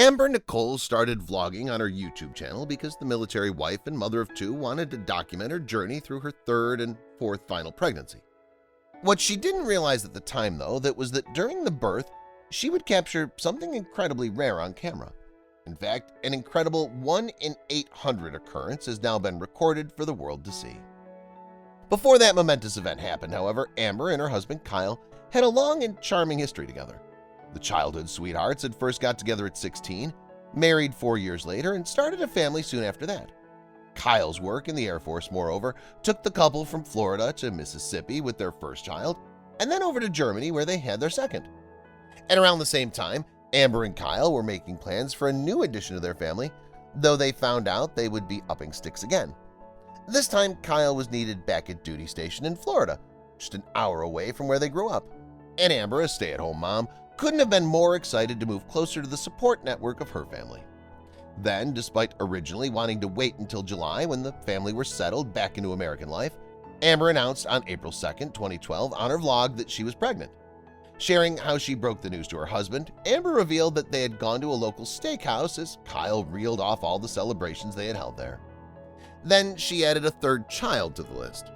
Amber Nicole started vlogging on her YouTube channel because the military wife and mother of two wanted to document her journey through her third and fourth final pregnancy. What she didn't realize at the time, though, was that during the birth, she would capture something incredibly rare on camera. In fact, an incredible 1 in 800 occurrence has now been recorded for the world to see. Before that momentous event happened, however, Amber and her husband Kyle had a long and charming history together. The childhood sweethearts had first got together at 16, married 4 years later, and started a family soon after that. Kyle's work in the Air Force, moreover, took the couple from Florida to Mississippi with their first child, and then over to Germany where they had their second. And around the same time, Amber and Kyle were making plans for a new addition to their family, though they found out they would be upping sticks again. This time, Kyle was needed back at duty station in Florida, just an hour away from where they grew up. And Amber, a stay-at-home mom, couldn't have been more excited to move closer to the support network of her family. Then, despite originally wanting to wait until July when the family were settled back into American life, Amber announced on April 2, 2012 on her vlog that she was pregnant. Sharing how she broke the news to her husband, Amber revealed that they had gone to a local steakhouse as Kyle reeled off all the celebrations they had held there. Then she added a third child to the list.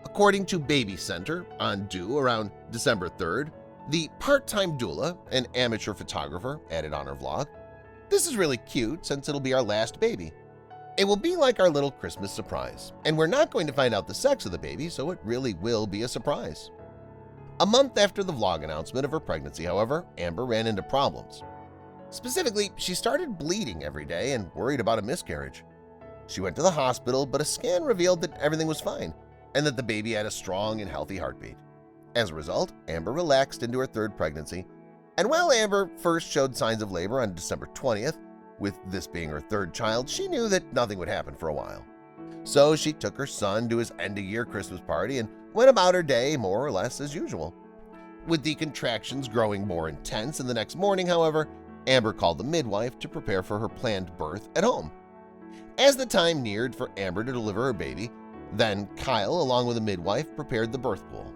According to Baby Center, on due around December 3rd, the part-time doula, an amateur photographer, added on her vlog, "This is really cute since it'll be our last baby. It will be like our little Christmas surprise, and we're not going to find out the sex of the baby, so it really will be a surprise." A month after the vlog announcement of her pregnancy, however, Amber ran into problems. Specifically, she started bleeding every day and worried about a miscarriage. She went to the hospital, but a scan revealed that everything was fine and that the baby had a strong and healthy heartbeat. As a result, Amber relaxed into her third pregnancy, and while Amber first showed signs of labor on December 20th, with this being her third child, she knew that nothing would happen for a while. So she took her son to his end-of-year Christmas party and went about her day more or less as usual. With the contractions growing more intense in the next morning, however, Amber called the midwife to prepare for her planned birth at home. As the time neared for Amber to deliver her baby, then Kyle, along with a midwife, prepared the birth pool.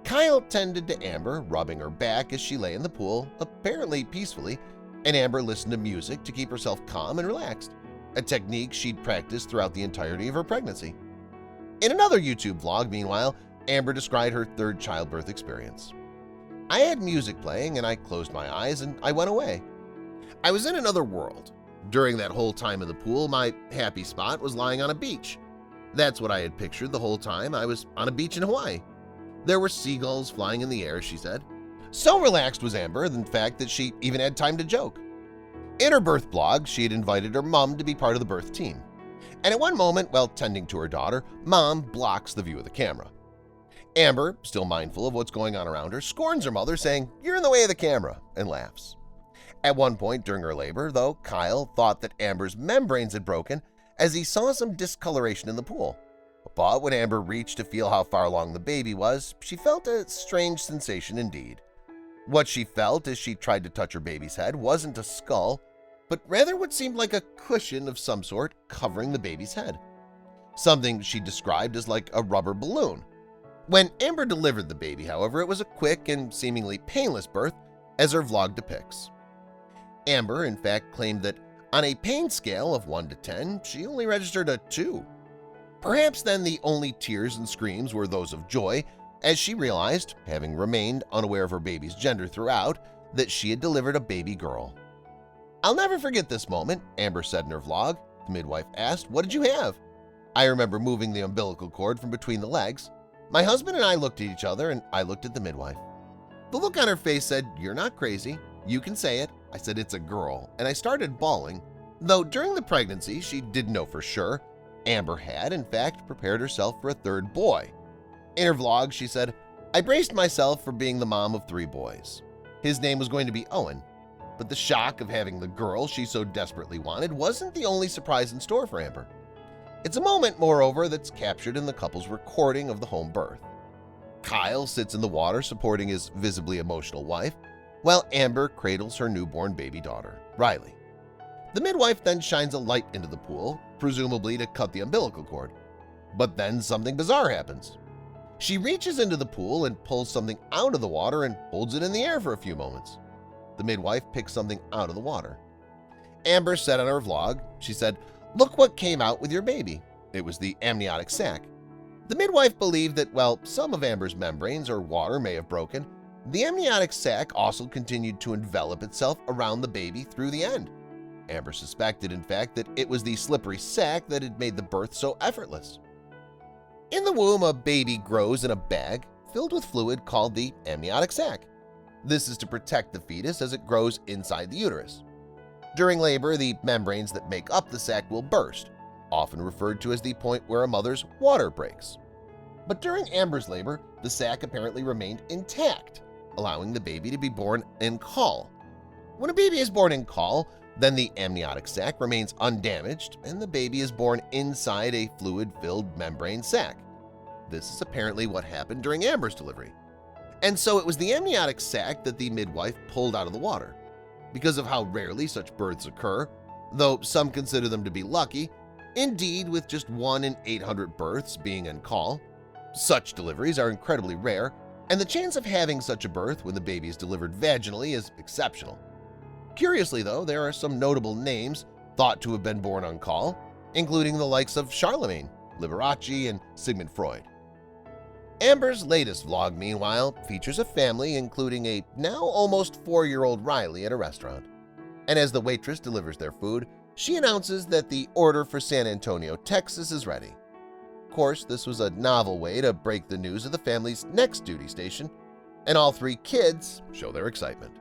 Kyle tended to Amber, rubbing her back as she lay in the pool, apparently peacefully, and Amber listened to music to keep herself calm and relaxed, a technique she'd practiced throughout the entirety of her pregnancy. In another YouTube vlog, meanwhile, Amber described her third childbirth experience. "I had music playing and I closed my eyes and I went away. I was in another world. During that whole time in the pool, my happy spot was lying on a beach. That's what I had pictured the whole time I was on a beach in Hawaii. There were seagulls flying in the air," she said. So relaxed was Amber, in fact, that she even had time to joke. In her birth blog, she had invited her mom to be part of the birth team. And at one moment, while tending to her daughter, Mom blocks the view of the camera. Amber, still mindful of what's going on around her, scorns her mother, saying, "You're in the way of the camera," and laughs. At one point during her labor, though, Kyle thought that Amber's membranes had broken as he saw some discoloration in the pool. But when Amber reached to feel how far along the baby was, she felt a strange sensation indeed. What she felt as she tried to touch her baby's head wasn't a skull, but rather what seemed like a cushion of some sort covering the baby's head. Something she described as like a rubber balloon. When Amber delivered the baby, however, it was a quick and seemingly painless birth, as her vlog depicts. Amber, in fact, claimed that on a pain scale of 1 to 10, she only registered a 2. Perhaps then the only tears and screams were those of joy as she realized, having remained unaware of her baby's gender throughout, that she had delivered a baby girl. "I'll never forget this moment," Amber said in her vlog. The midwife asked, "What did you have?" "I remember moving the umbilical cord from between the legs. My husband and I looked at each other and I looked at the midwife. The look on her face said, 'You're not crazy. You can say it.' I said, 'It's a girl,' and I started bawling." Though during the pregnancy she didn't know for sure, Amber had, in fact, prepared herself for a third boy. In her vlog, she said, "I braced myself for being the mom of 3 boys. His name was going to be Owen, but the shock of having the girl she so desperately wanted wasn't the only surprise in store for Amber. It's a moment, moreover, that's captured in the couple's recording of the home birth. Kyle sits in the water supporting his visibly emotional wife, while Amber cradles her newborn baby daughter, Riley. The midwife then shines a light into the pool, presumably to cut the umbilical cord. But then something bizarre happens. She reaches into the pool and pulls something out of the water and holds it in the air for a few moments. The midwife picks something out of the water. Amber said on her vlog, she said, "Look what came out with your baby." It was the amniotic sac. The midwife believed that while some of Amber's membranes or water may have broken, the amniotic sac also continued to envelop itself around the baby through the end. Amber suspected, in fact, that it was the slippery sac that had made the birth so effortless. In the womb, a baby grows in a bag filled with fluid called the amniotic sac. This is to protect the fetus as it grows inside the uterus. During labor, the membranes that make up the sac will burst, often referred to as the point where a mother's water breaks. But during Amber's labor, the sac apparently remained intact, allowing the baby to be born in caul. When a baby is born in caul, then the amniotic sac remains undamaged and the baby is born inside a fluid-filled membrane sac. This is apparently what happened during Amber's delivery. And so it was the amniotic sac that the midwife pulled out of the water. Because of how rarely such births occur, though some consider them to be lucky, indeed with just 1 in 800 births being in caul, such deliveries are incredibly rare, and the chance of having such a birth when the baby is delivered vaginally is exceptional. Curiously, though, there are some notable names thought to have been born on caul, including the likes of Charlemagne, Liberace, and Sigmund Freud. Amber's latest vlog, meanwhile, features a family including a now almost 4-year-old Riley at a restaurant. And as the waitress delivers their food, she announces that the order for San Antonio, Texas is ready. Of course, this was a novel way to break the news of the family's next duty station, and all 3 kids show their excitement.